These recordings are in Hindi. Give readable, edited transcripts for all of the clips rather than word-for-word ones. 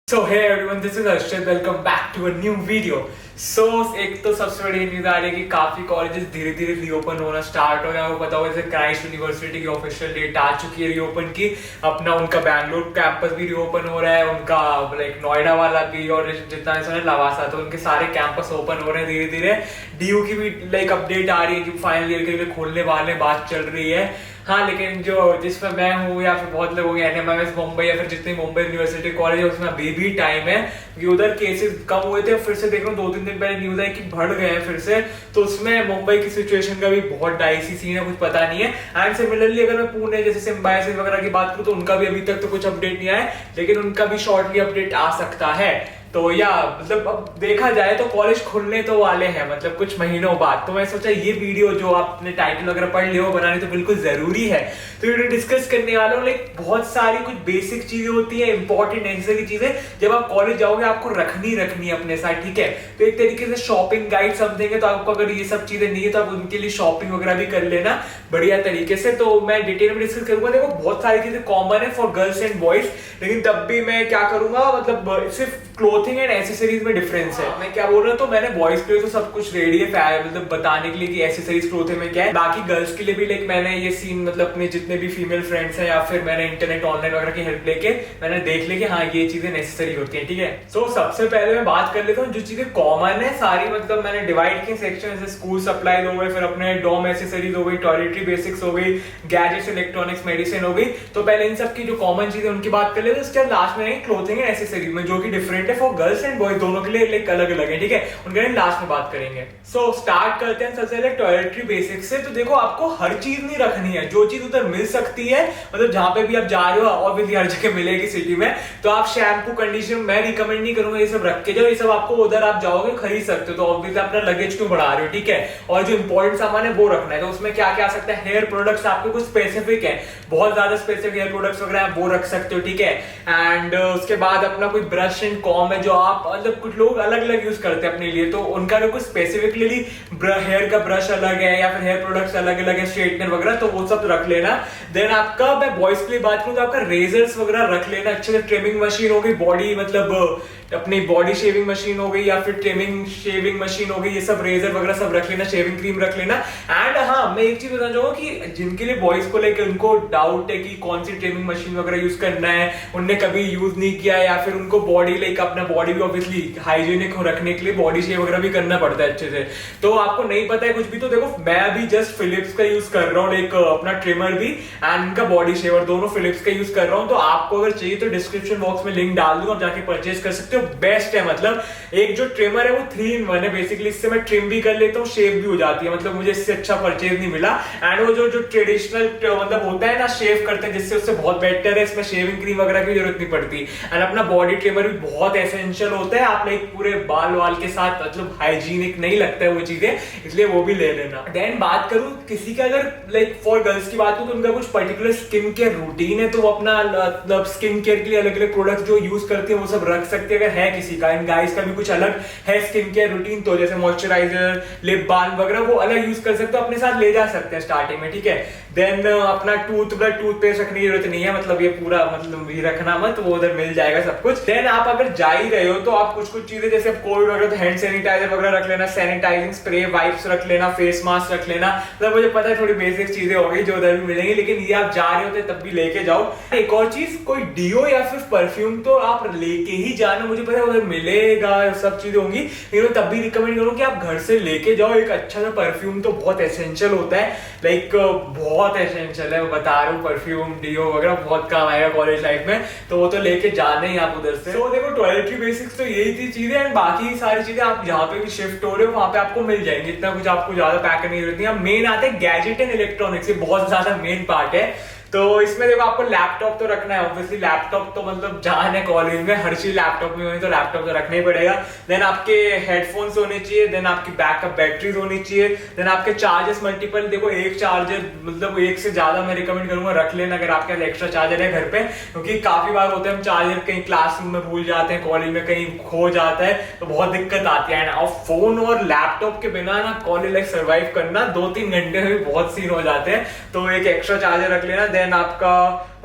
So hey everyone, this is Arshad. Welcome back to a new video. So एक तो सबसे बड़ी न्यूज़ आ रही है कि काफी कॉलेजेस धीरे धीरे रीओपन होना स्टार्ट हो गए। आपको पता होगा जैसे क्राइस्ट यूनिवर्सिटी की ऑफिशियल डेट आ चुकी है रीओपन की। अपना उनका बैंगलोर कैंपस भी रीओपन हो रहा है, उनका लाइक नोएडा वाला भी, और जितना सुना लवासा, तो उनके सारे कैंपस ओपन हो रहे हैं धीरे धीरे। डीयू की भी लाइक अपडेट आ रही है कि फाइनल ईयर के लिए खोलने वाले, बात चल रही है। हाँ, लेकिन जो जिसमें मैं हूँ या फिर बहुत लोग होंगे एनएमएमएस मुंबई या फिर जितनी मुंबई यूनिवर्सिटी कॉलेज है उसमें अभी भी टाइम है, क्योंकि उधर केसेस कम हुए थे। फिर से देख रहा हूँ 2-3 दिन पहले न्यूज आई कि बढ़ गए हैं फिर से, तो उसमें मुंबई की सिचुएशन का भी बहुत डाइसी सीन है, कुछ पता नहीं है। एंड सिमिलरली अगर मैं पुणे जैसे सिम्बायोसिस वगैरह की बात करूँ तो उनका भी अभी तक तो कुछ अपडेट नहीं आया, लेकिन उनका भी शॉर्टली अपडेट आ सकता है। तो या मतलब अब देखा जाए तो कॉलेज खुलने तो वाले हैं, मतलब कुछ महीनों बाद। तो मैं सोचा ये वीडियो जो आपने टाइटल वगैरह पढ़ लिया हो बनानी तो बिल्कुल जरूरी है। तो वीडियो डिस्कस करने वाला हूँ लाइक बहुत सारी कुछ बेसिक चीजें होती है, इंपॉर्टेंट नेसेसरी चीजें जब आप कॉलेज जाओगे आपको रखनी है अपने साथ, ठीक है। तो एक तरीके से शॉपिंग गाइड समझेंगे, तो आपको अगर ये सब चीजें नहीं है तो आप उनके लिए शॉपिंग वगैरह भी कर लेना बढ़िया तरीके से। तो मैं डिटेल में डिस्कस करूंगा। देखो बहुत सारी चीजें कॉमन है फॉर गर्ल्स एंड बॉयज, लेकिन तब भी मैं क्या करूंगा, मतलब सिर्फ क्लोथिंग एंड एसेसरीज में डिफरेंस है। मैं क्या बोल रहा हूँ, तो मैंने बॉयज के लिए तो सब कुछ रेडी है मतलब बताने के लिए कि एसेसरीज क्लोथिंग में क्या है। बाकी गर्ल्स के लिए भी लाइक मैंने ये सीन मतलब अपने जितने भी फीमेल फ्रेंड्स हैं या फिर मैंने इंटरनेट ऑनलाइन वगैरह की हेल्प लेके मैंने देख लिया कि हाँ ये चीजें नेसेसरी होती है, ठीक है। सो सबसे पहले मैं बात कर लेता हूँ जो चीजें कॉमन है सारी, मतलब मैंने डिवाइड की सेक्शन, जैसे स्कूल सप्लाई हो गए, फिर अपने डोम एसेसरीज हो गई, टॉयलेटरी बेसिक्स हो गई, गैजेट्स, इलेक्ट्रॉनिक्स, मेडिसिन हो गई। तो पहले इन सब की जो कॉमन चीजें उनकी बात कर लेते हैं, उसके बाद लास्ट में क्लोथिंग एंड एसेसरीज में जो कि डिफरेंट है फॉर गर्ल्स एंड बॉयज दोनों के लिए लाइक अलग अलग है, ठीक है। उनके लास्ट में बात करेंगे। सो स्टार्ट करते हैं सबसे पहले टॉयलेटरी बेसिक्स से। तो देखो आपको हर चीज नहीं रखनी है, जो चीज उधर मिल सकती है, मतलब जहां पे भी आप जा रहे हो ऑब्वियसली हर जगह मिलेगी सिटी में, तो आप शैम्पू, कंडीशनर मैं रिकमेंड नहीं करूंगा ये सब रख के जाओ। ये सब आपको उधर आप जाओगे खरीद सकते हो, तो ऑब्वियसली अपना लगेज क्यों बढ़ा रहे हो, ठीक है। और जो इंपॉर्टेंट सामान है वो रखना है। तो उसमें क्या क्या आ सकता है, हेयर प्रोडक्ट्स आपके कुछ स्पेसिफिक है, बहुत ज्यादा स्पेसिफिक हेयर प्रोडक्ट्स वगैरह वो रख सकते हो, ठीक है। एंड उसके बाद अपना कोई ब्रश एंड कॉम है जो आप मतलब कुछ लोग अलग अलग यूज करते हैं अपने लिए, तो उनका अगर कुछ स्पेसिफिकली हेयर का ब्रश अलग है या फिर हेयर प्रोडक्ट्स अलग अलग है, स्ट्रेटनर वगैरह, तो वो सब रख लेना। देन आपका मैं बॉयज के लिए बात करूं तो आपका रेजर्स वगैरह रख लेना अच्छे से। ट्रिमिंग मशीन हो गई, बॉडी मतलब अपनी बॉडी शेविंग मशीन हो गई या फिर ट्रिमिंग शेविंग मशीन हो गई, ये सब रेजर वगैरह सब रख लेना, शेविंग क्रीम रख लेना। एंड हाँ, मैं एक चीज बताना चाहूंगा कि जिनके लिए बॉयज को लेकर उनको डाउट है कि कौन सी ट्रिमिंग मशीन वगैरह यूज करना है, उनने कभी यूज नहीं किया, या फिर उनको बॉडी लाइक अपना बॉडी भी ऑब्वियसली हाइजीनिक रखने के लिए बॉडी शेव वगैरह भी करना पड़ता है अच्छे से, तो आपको नहीं पता है कुछ भी, तो देखो मैं अभी जस्ट फिलिप्स का यूज कर रहा हूँ, लाइक अपना ट्रिमर भी एंड इनका बॉडी शेवर, दोनों फिलिप्स का यूज कर रहा हूँ। तो आपको अगर चाहिए तो डिस्क्रिप्शन बॉक्स में लिंक डाल दूंगा, जाके परचेज कर सकते हो। बेस्ट है, मतलब एक जो ट्रिमर है वो 3-in-1 है बेसिकली। इससे मैं ट्रिम भी कर लेता हूँ, शेव भी हो जाती है, मतलब मुझे इससे अच्छा परचेज नहीं मिला। एंड वो जो ट्रेडिशनल मतलब होता है ना शेव करते हैं जिससे, उससे बहुत बेटर है। इसमें शेविंग क्रीम वगैरह की जरूरत नहीं पड़ती। एंड अपना बॉडी ट्रिमर भी बहुत एसेंशियल होता है, आप लाइक पूरे बाल वाल के साथ मतलब हाइजीनिक नहीं लगता है वो चीजें, इसलिए वो भी ले लेना। देन बात करूं किसी का अगर लाइक फॉर गर्ल्स की बात करूं तो उनका कुछ पर्टिकुलर स्किन केयर रूटीन है, तो वो अपना मतलब स्किन केयर के लिए अलग अलग प्रोडक्ट जो यूज करते हैं वो सब रख सकते हैं अगर है किसी का। इन गाइस का भी कुछ अलग है स्किन केयर रूटीन, तो जैसे मॉइस्चराइजर, लिप बाल्म वगैरह वो अलग यूज कर सकते हो, अपने साथ ले जा सकते हैं स्टार्टिंग में, ठीक है। देन अपना टूथपेस्ट रखने की जरूरत नहीं है, मतलब ये पूरा मतलब ये रखना मत, वो उधर मिल जाएगा सब कुछ। देन आप अगर जा ही रहे हो तो आप कुछ कुछ चीजें जैसे कोविड वगैरह तो हैंड सैनिटाइजर वगैरह रख लेना, सैनिटाइजिंग स्प्रे, वाइप्स रख लेना, फेस मास्क रख लेना। मतलब मुझे पता है थोड़ी बेसिक चीजें हो गई जो उधर भी मिलेंगी, लेकिन ये आप जा रहे होते तब भी लेके जाओ। एक और चीज, कोई डियो या फिर परफ्यूम तो आप लेके ही जाना, मुझे पता है उधर मिलेगा, सब चीजें होंगी, लेकिन तब भी रिकमेंड करूँ कि आप घर से लेके जाओ। एक अच्छा सा परफ्यूम तो बहुत एसेंशियल होता है, लाइक बहुत एसेंशियल है, मैं बता रहा हूँ। परफ्यूम, डियो वगैरह बहुत काम आएगा कॉलेज लाइफ में, तो वो तो लेके जाने ही आप उधर से। तो देखो टॉयलेटरी बेसिक्स तो यही थी चीजें, एंड बाकी सारी चीजें आप जहाँ पे भी शिफ्ट हो रहे हो वहां पे आपको मिल जाएंगे, इतना कुछ आपको ज्यादा पैक करने की जरूरत नहीं है। मेन आते हैं गैजेट एंड इलेक्ट्रॉनिक्स, ये बहुत ज्यादा मेन पार्ट है। तो इसमें देखो आपको लैपटॉप तो रखना है ऑब्वियसली, लैपटॉप तो मतलब जान है कॉलेज में हर चीज लैपटॉप में होनी, तो लैपटॉप तो रखना ही पड़ेगा। देन आपके हेडफोन्स होने चाहिए, देन आपकी बैकअप बैटरीज होनी चाहिए, देन आपके चार्जर्स मल्टीपल। देखो एक चार्जर मतलब एक से ज्यादा मैं रिकमेंड करूंगा रख लेना अगर आपके पास एक्स्ट्रा चार्जर है घर पे, क्योंकि काफी बार होते हैं हम चार्जर कहीं क्लासरूम में भूल जाते हैं, कॉलेज में कहीं खो जाता है, तो बहुत दिक्कत आती है। और फोन और लैपटॉप के बिना ना कॉलेज लाइफ सर्वाइव करना 2-3 घंटे में भी बहुत सीन हो जाते हैं, तो एक एक्स्ट्रा चार्जर रख लेना। देन आपका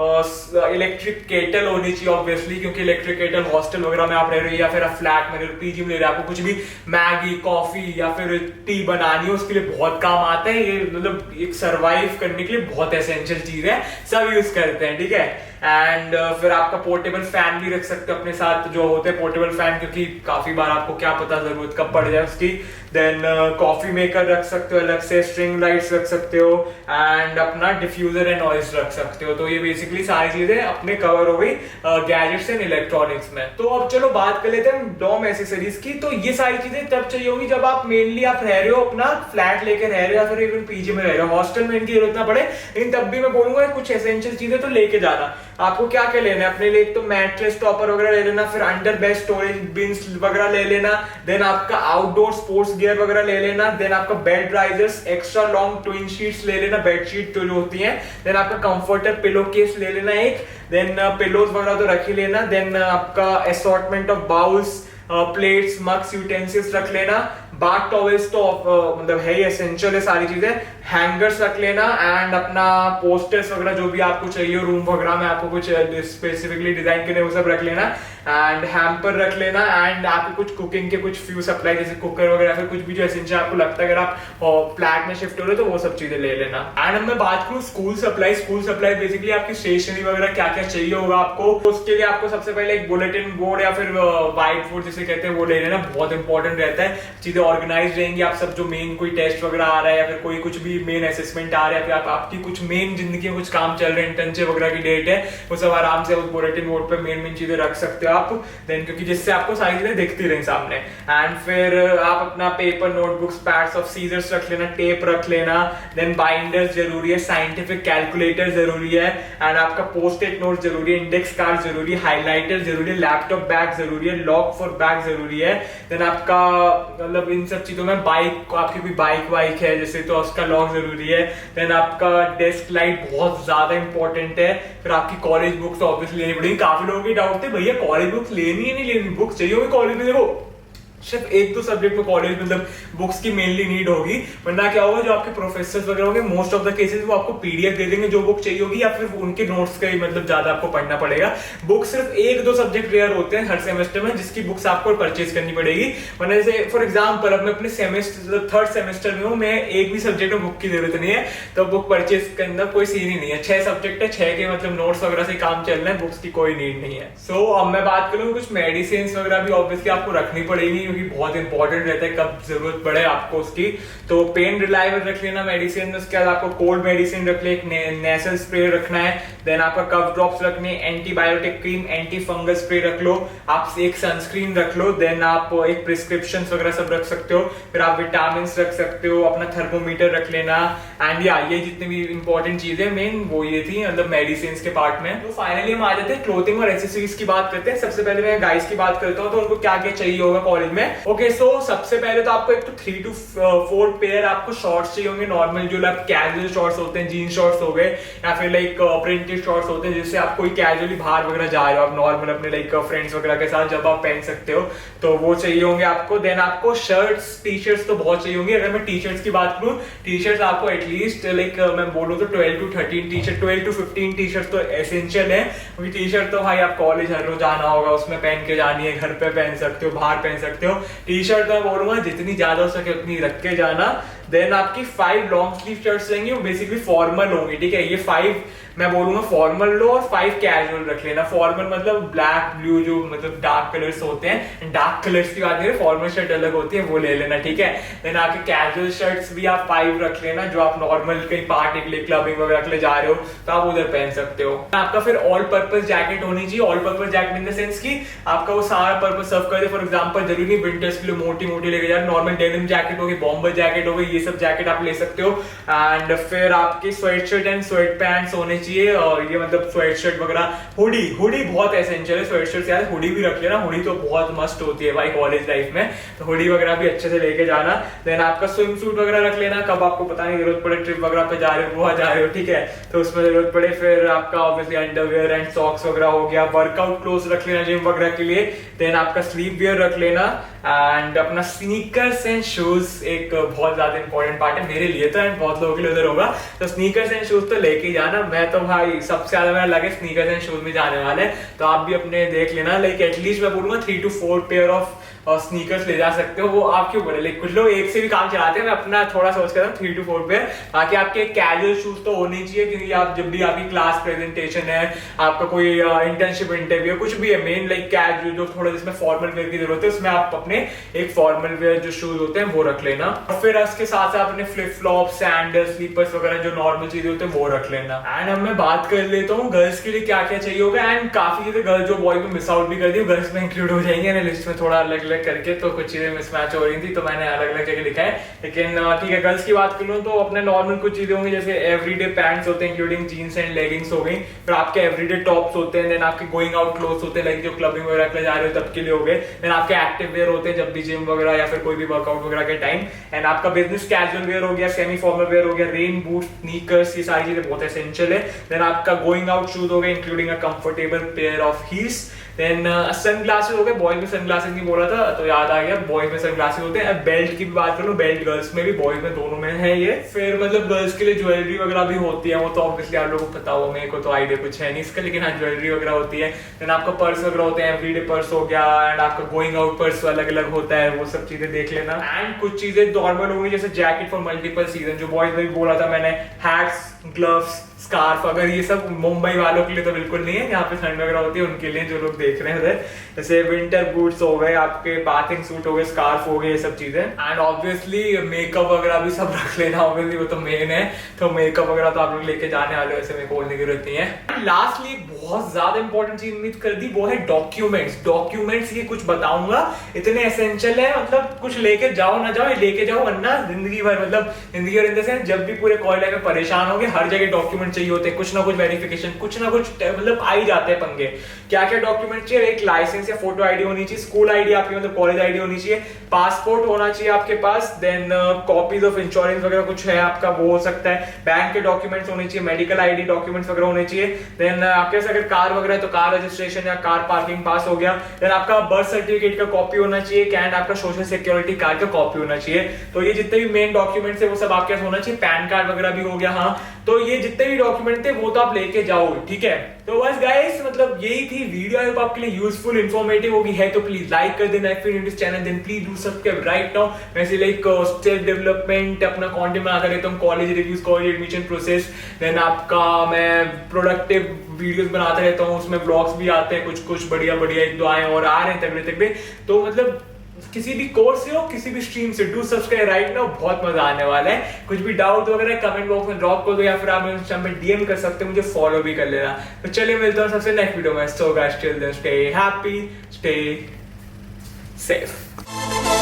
इलेक्ट्रिक केटल होनी चाहिए ऑब्वियसली, क्योंकि इलेक्ट्रिक केटल हॉस्टल वगैरह में आप रह रहे हो या फिर आप फ्लैट में रह रहे हो, पीजी में रह रहे हो, आपको कुछ भी मैगी कॉफी या फिर टी बनानी हो उसके लिए बहुत काम आता है। ये मतलब एक सरवाइव करने के लिए बहुत एसेंशियल चीज है, सब यूज करते हैं, ठीक है। एंड फिर आपका पोर्टेबल फैन भी रख सकते हो अपने साथ, जो होते हैं पोर्टेबल फैन, क्योंकि काफी बार आपको क्या पता जरूरत कब पड़ जाए उसकी। देन कॉफी मेकर रख सकते हो अलग से, स्ट्रिंग लाइट्स रख सकते हो, एंड अपना डिफ्यूजर एंड नॉइज रख सकते हो। तो ये बेसिकली सारी चीजें अपने कवर हो गई गैजेट्स एंड इलेक्ट्रॉनिक्स में। तो अब चलो बात कर लेते हैं डोम एसेसरीज की। तो ये सारी चीजें तब चाहिए होगी जब आप मेनली आप रह रहे हो अपना फ्लैट लेके रह रहे हो या फिर इवन पीजी में रह रहे हो, हॉस्टल में इनकी जरूरत ना पड़े, लेकिन तब भी मैं बोलूंगा कुछ एसेंशियल चीजें तो लेके जाना। आपको क्या क्या लेना है अपने लिए, तो मैट्रेस टॉपर वगैरह ले लेना, फिर अंडर बेड स्टोरेज बिन्स वगैरह ले लेना, देन आपका आउटडोर स्पोर्ट्स गियर वगैरह ले लेना, देन आपका bed risers extra long twin sheets ले लेना, बेडशीट जो होती हैं, देन आपका कंफर्टर पिलो केस ले लेना एक, देन पिलोज वगैरह तो रख ही लेना, देन आपका assortment of bowls plates mugs utensils रख लेना, बाथ टॉवेल्स तो मतलब है ही एसेंशियल है सारी चीजें, हैंगर्स रख लेना, एंड अपना पोस्टर्स वगैरह जो भी आपको चाहिए रूम वगैरह में आपको कुछ स्पेसिफिकली डिजाइन करने वो सब रख लेना, एंड हैम्पर रख लेना, एंड आपको कुछ कुकिंग के कुछ फ्यू सप्लाई जैसे कुकर वगैरह फिर कुछ भी जो एसेंशियल आपको लगता है अगर आप फ्लैट में शिफ्ट हो रहे हो तो वो सब चीजें ले लेना। एंड अब मैं बात करूँ स्कूल सप्लाई बेसिकली आपकी स्टेशनरी वगैरह क्या क्या चाहिए होगा आपको, उसके लिए आपको सबसे पहले एक बुलेटिन बोर्ड या फिर व्हाइट बोर्ड जिसे कहते हैं वो ले लेना, बहुत इंपॉर्टेंट रहता है, चीजें ऑर्गेनाइज रहेंगी। आप सब जो मेन कोई टेस्ट वगैरह आ रहा है या फिर कोई कुछ भी मेन असेसमेंट आ रहा है, फिर आपकी कुछ मेन जिंदगी में कुछ काम चल रहे हैं, इंटर्नशिप वगैरह की डेट है, वो सब आराम से उस बुलेटिन बोर्ड पे मेन चीजें रख सकते हो आप, देन क्योंकि जिससे आपको सारी चीजें दिखती रहें सामने। एंड फिर आप अपना paper notebooks pads of scissors रख लेना, टेप रख लेना, देन बाइंडर्स जरूरी है, साइंटिफिक कैलकुलेटर जरूरी है, एंड आपका पोस्ट इट नोट जरूरी है, इंडेक्स कार्ड जरूरी है, हाईलाइटर जरूरी है, लैपटॉप बैग जरूरी है, लॉक फॉर बैग जरूरी है, देन आपका मतलब इन सब चीजों में बाइक, आपकी कोई बाइक वाइक है जैसे तो उसका लॉक जरूरी है, देन आपका डेस्क लाइट बहुत ज्यादा इंपॉर्टेंट है, फिर आपकी कॉलेज बुक्स ऑब्वियसली लेनी पड़ेगी। काफी लोगों की डाउट थे भैया कॉलेज बुक्स लेनी है नहीं लेनी, बुक्स चाहिए होगी कॉलेज में, देखो सिर्फ एक दो सब्जेक्ट में कॉलेज मतलब बुक्स की मेनली नीड होगी, वरना क्या होगा जो आपके प्रोफेसर्स वगैरह होंगे मोस्ट ऑफ द केसेस वो आपको पीडीएफ दे देंगे जो बुक चाहिए होगी, या फिर उनके नोट्स का ही मतलब ज्यादा आपको पढ़ना पड़ेगा। बुक सिर्फ एक दो सब्जेक्ट रेयर होते हैं हर सेमेस्टर में जिसकी बुक्स आपको परचेज करनी पड़ेगी, वरना जैसे फॉर एग्जाम्पल अब मैं अपने सेमेस्टर थर्ड सेमेस्टर में हूँ, मैं एक भी सब्जेक्ट में बुक की जरूरत नहीं है, तो बुक परचेज करना कोई सीन ही नहीं है, 6 सब्जेक्ट है, 6 के मतलब नोट्स वगैरह से काम चल रहा है, बुक्स की कोई नीड नहीं है। सो अब मैं बात करूँ कुछ मेडिसिन वगैरह भी ऑब्वियसली आपको रखनी पड़ेगी क्योंकि बहुत इंपॉर्टेंट रहता है कब जरूरत पड़े आपको उसकी, तो पेन रिलायबल रख लेना मेडिसिन में, उसके बाद आपको कोल्ड मेडिसिन रख ले, एक नेसल स्प्रे रखना है, देन आपका कफ ड्रॉप्स रखने, antibiotic cream, anti fungal spray रख लो, आप एक सनस्क्रीन रख लो, देन आप एक प्रिस्क्रिप्शन वगैरह सब रख सकते हो, फिर आप विटामिन रख सकते हो, अपना थर्मोमीटर रख लेना, एंड ये जितनी भी इंपॉर्टेंट चीजें मेन वो ये थी मतलब मेडिसिन के पार्ट में। तो फाइनली हम आ जाते हैं क्लोथिंग और एक्सेसरीज की बात करते हैं। सबसे पहले मैं गाइस की बात करता हूँ तो उनको क्या क्या चाहिए होगा कॉलेज में। ओके सो सबसे पहले तो आपको एक तो 3 to 4 पेयर आपको शॉर्ट्स चाहिए होंगे, नॉर्मल जो लाइक कैजुअल शॉर्ट्स होते हैं, जीन शॉर्ट्स हो गए या फिर लाइक प्रिंटेड शॉर्ट्स होते हैं जिससे आप कोई कैजुअली बाहर वगैरह जा रहे हो आप नॉर्मल अपने लाइक फ्रेंड्स वगैरह के साथ जब आप पहन सकते हो तो वो चाहिए होंगे आपको। देन आपको शर्ट्स टी शर्ट्स तो बहुत चाहिए होंगी। अगर मैं टी शर्ट्स की बात करूँ, टी शर्ट्स आपको एटलीस्ट लाइक मैं बोलूँ तो 12 to 13 T shirt, 12 to 15 T shirt तो एसेंशियल है, क्योंकि टी शर्ट तो भाई आप कॉलेज हर रोज जाना होगा उसमें पहन के जानी है, घर पे पहन सकते हो, बाहर पहन सकते हो। टी शर्ट तो मैं बोलूंगा जितनी ज्यादा हो सके उतनी रख के जाना। देन आपकी 5 लॉन्ग स्लीव शर्ट्स रहेंगी, वो बेसिकली फॉर्मल होंगी, ठीक है। ये 5 मैं बोलूंगा फॉर्मल लो और 5 कैजुअल रख लेना। फॉर्मल मतलब ब्लैक ब्लू जो मतलब डार्क कलर्स होते हैं, डार्क कलर्स की बात करें फॉर्मल शर्ट अलग होती है वो ले लेना, ठीक है। देन आपके कैजुअल शर्ट्स भी आप 5 रख लेना जो आप नॉर्मल कहीं पार्टी के लिए क्लबिंग वगैरह के लिए जा रहे हो तो आप उधर पहन सकते हो। आपका फिर ऑल पर्पस जैकेट होनी चाहिए। All purpose jacket in the sense की आपका वो सारा पर्पस सर्व करे। फॉर एग्जाम्पल जरूरी नहीं विंटर्स के लिए मोटी मोटी लेके जा, नॉर्मल डेनिम जैकेट होगी, बॉम्बर जैकेट हो गई, ये सब जैकेट आप ले सकते हो। एंड फिर आपकी sweat shirt and sweat pants होने चाहिए, और ये मतलब स्वेट शर्ट वगैरह, हुडी बहुत एसेंशियल है। स्वेट शर्ट से यार हुडी भी रख लेना, हुडी तो बहुत मस्त होती है भाई कॉलेज लाइफ में, तो हुडी वगैरह भी अच्छे से लेके जाना। देन आपका स्विम सूट वगैरह रख लेना, कब आपको पता नहीं जरूरत पड़े, ट्रिप वगैरह पे जा रहे हो, गोवा जा रहे हो, ठीक है, तो उसमें जरूरत पड़े। फिर आपका ऑब्वियसली अंडरवेयर एंड सॉक्स वगैरह हो गया। वर्कआउट क्लोथ रख लेना जिम वगैरह के लिए। देन आपका स्लीप वियर रख लेना, एंड अपना स्नीकर्स एंड शूज एक बहुत ज्यादा इंपॉर्टेंट पार्ट है मेरे लिए तो, एंड बहुत लोगों के लिए उधर होगा। तो स्नीकर्स एंड शूज तो लेके ही जाना। मैं तो भाई सबसे ज्यादा मेरा लगे स्नीकर्स एंड शूज में जाने वाले हैं, तो आप भी अपने देख लेना। लाइक एटलीस्ट मैं बोलूंगा 3 to 4 पेयर ऑफ स्नीकर्स ले जा सकते हो, वो आपके ऊपर है। लाइक कुछ लोग एक से भी काम चलाते हैं, मैं अपना थोड़ा सोच कर 3 to 4 पेयर। बाकी आपके कैजुअल शूज तो होने चाहिए, क्योंकि आप जब भी आपकी क्लास प्रेजेंटेशन है, आपका कोई इंटर्नशिप इंटरव्यू कुछ भी है, मेन लाइक कैजुअल जो थोड़ा जिसमें फॉर्मल वेयर की जरूरत है, उसमें आप अपने एक फॉर्मल वेयर जो शूज होते हैं वो रख लेना। और फिर उसके साथ साथ अपने फ्लिप फ्लॉप, सैंडल, स्लीपर्स वगैरह जो नॉर्मल चीजें होते हैं वो रख लेना। एंड अब मैं बात कर लेता हूँ गर्ल्स के लिए क्या क्या चाहिए होगा। एंड काफी चीजें गर्ल्स जो बॉय में मिस आउट भी कर दी गर्ल्स में इंक्लूड हो जाएंगे लिस्ट में थोड़ा अलग अलग करके, तो कुछ चीजें मिसमैच हो रही थी तो मैंने अलग अलग जगह लिखा है। लेकिन ठीक है, गर्ल्स की बात कर लूँ तो अपने नॉर्मल कुछ चीजें होंगी, जैसे एवरीडे पैंट्स होते हैं इंक्लूडिंग जीन्स एंड लेगिंग्स हो गई, फिर आपके एवरीडे टॉप्स होते हैं, देन आपके गोइंग आउट क्लोथ्स होते हैं लाइक जो क्लबिंग वगैरह के लिए जा रहे हो तब के लिए हो गए, देन आपके एक्टिव वेयर होते हैं जब भी जिम वगैरह या फिर कोई भी वर्कआउट वगैरह के टाइम, एंड आपका बिजनेस कैजुअल वेयर हो गया, सेमी फॉर्मल वेयर हो गया, रेन बूट, स्नीकर्स, ये सारी चीजें बहुत एसेंशियल है। देन आपका गोइंग आउट शूज हो गए including a comfortable pair of heels, then sunglasses हो गए। बॉयज में सनग्लासेस नहीं बोला था तो याद आ गया, बॉयज में सनग्लासेस होते हैं। बेल्ट की भी बात करूं, बेल्ट गर्ल्स में भी बॉयज में दोनों में है ये। फिर मतलब गर्ल्स के लिए ज्वेलरी वगैरह भी होती है, वो तो ऑब्वियसली आप लोगों को पता होगा, मेरे को तो आइडिया कुछ है नहीं इसका, लेकिन हाँ ज्वेलरी वगैरह होती है। देन आपका पर्स वगैरह होते हैं, एवरीडे पर्स हो गया, एंड आपका गोइंग आउट पर्स अलग अलग होता है, वो सब चीजें देख लेना। एंड कुछ चीजें नॉर्मल होंगी जैसे जैकेट फॉर मल्टीपल सीजन, जो बॉयज में भी बोला था मैंने, हैट्स, ग्लव्स, स्कार्फ, अगर ये सब मुंबई वालों के लिए तो बिल्कुल नहीं है, यहाँ पे ठंड वगैरह होती है उनके लिए जो लोग देख रहे हैं उधर, जैसे विंटर बूट्स हो गए, आपके बाथिंग सूट हो गए, स्कार्फ हो गए, ये सब चीजें। एंड ऑब्वियसली मेकअप वगैरह भी सब रख लेना, ऑब्वियसली वो तो मेन है, तो मेकअप वगैरह तो आप लोग लेके जाने वाले हो, ऐसे मेरे को बोलने की जरूरत नहीं है। लास्टली बहुत ज्यादा इंपॉर्टेंट चीज उम्मीद कर दी, वो है डॉक्यूमेंट्स। डॉक्यूमेंट्स ये कुछ बताऊंगा इतने एसेंशियल है, मतलब कुछ लेके जाओ ना जाओ, ये लेके जाओ, वरना जिंदगी भर, मतलब जिंदगी भर इन द सेंस जब भी पूरे कॉलेज लाइफ में परेशान होगे, हर जगह डॉक्यूमेंट चाहिए होते हैं, कुछ ना कुछ वेरिफिकेशन, कुछ ना कुछ मतलब आ ही जाते हैं पंगे। क्या क्या डॉक्यूमेंट चाहिए? एक लाइसेंस या फोटो आईडी होनी चाहिए, स्कूल आईडी आपकी मतलब कॉलेज आईडी होनी चाहिए, पासपोर्ट होना चाहिए आपके पास, देन कॉपीज ऑफ इंश्योरेंस वगैरह कुछ है आपका वो हो सकता है, बैंक के डॉक्यूमेंट्स होने चाहिए, मेडिकल आईडी डॉक्यूमेंट्स वगैरह होने चाहिए, देन आपके पास अगर कार वगैरह है तो कार रजिस्ट्रेशन या कार पार्किंग पास हो गया, देन आपका बर्थ सर्टिफिकेट का कॉपी होना चाहिए, एंड आपका सोशल सिक्योरिटी कार्ड का कॉपी होना चाहिए। तो ये जितने भी मेन डॉक्यूमेंट्स है वो सब आपके पास होना चाहिए, पैन कार्ड वगैरह भी हो गया। हाँ, तो ये जितने भी डॉक्यूमेंट थे वो तो आप लेके जाओ, ठीक है। तो बस गाइस मतलब यही थी वीडियो, आई होप आपके लिए यूजफुल इंफॉर्मेटिव होगी, है तो प्लीज लाइक कर देना if you new to this channel, then please do subscribe right now. वैसे लाइक सेल्फ डेवलपमेंट अपना कंटेंट बनाता रहता हूँ, college reviews, college admission process, then आपका मैं प्रोडक्टिव वीडियोस बनाता रहता हूँ, उसमें ब्लॉग्स भी आते हैं कुछ कुछ बढ़िया बढ़िया, एक दो आए और आ रहे हैं तगड़े तगड़े। तो मतलब किसी भी कोर्स से हो, किसी भी स्ट्रीम से, डू सब्सक्राइब राइट नाउ, बहुत मजा आने वाला है। कुछ भी डाउट वगैरह कमेंट बॉक्स में ड्रॉप कर दो, या फिर आप इंस्टाग्राम पे डीएम कर सकते हो, मुझे फॉलो भी कर लेना। तो चलिए मिलता हूँ सबसे नेक्स्ट वीडियो में। So guys till then stay happy, stay safe.